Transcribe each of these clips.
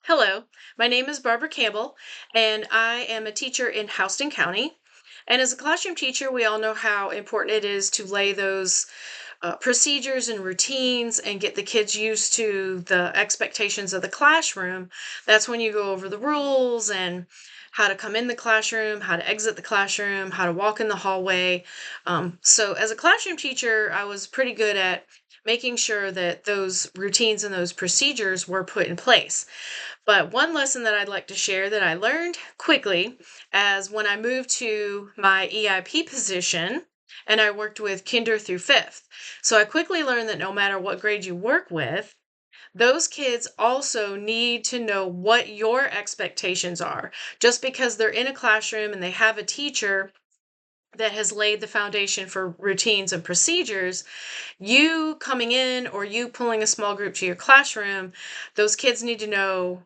Hello, my name is Barbara Campbell, and I am a teacher in Houston County. And as a classroom teacher, we all know how important it is to lay those procedures and routines and get the kids used to the expectations of the classroom. That's when you go over the rules and how to come in the classroom, how to exit the classroom, how to walk in the hallway. So, as a classroom teacher, I was pretty good at making sure that those routines and those procedures were put in place. But one lesson that I'd like to share that I learned quickly as when I moved to my EIP position and I worked with kinder through fifth. So I quickly learned that no matter what grade you work with, those kids also need to know what your expectations are. Just because they're in a classroom and they have a teacher that has laid the foundation for routines and procedures, you coming in or you pulling a small group to your classroom, those kids need to know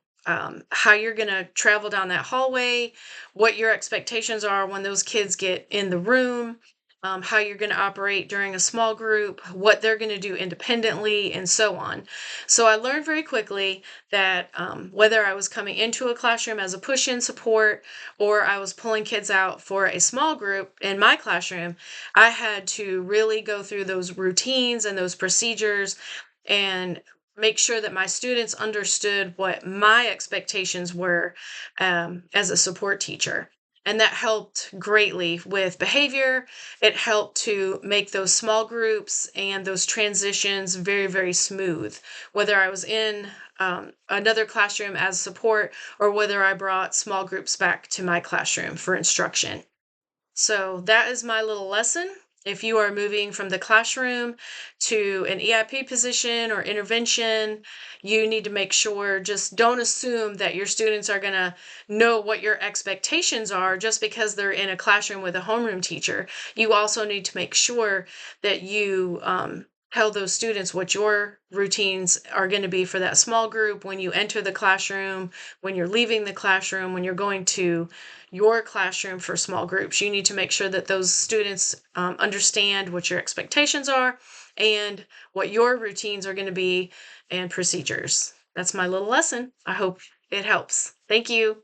how you're going to travel down that hallway, what your expectations are when those kids get in the room, how you're going to operate during a small group, what they're going to do independently, and so on. So I learned very quickly that whether I was coming into a classroom as a push in support or I was pulling kids out for a small group in my classroom, I had to really go through those routines and those procedures and make sure that my students understood what my expectations were as a support teacher. And that helped greatly with behavior. It helped to make those small groups and those transitions very, very smooth, whether I was in another classroom as support or whether I brought small groups back to my classroom for instruction. So that is my little lesson. If you are moving from the classroom to an EIP position or intervention, you need to make sure, just don't assume that your students are going to know what your expectations are just because they're in a classroom with a homeroom teacher. You also need to make sure that you tell those students what your routines are going to be for that small group when you enter the classroom, when you're leaving the classroom, when you're going to your classroom for small groups. You need to make sure that those students understand what your expectations are and what your routines are going to be and procedures. That's my little lesson. I hope it helps. Thank you.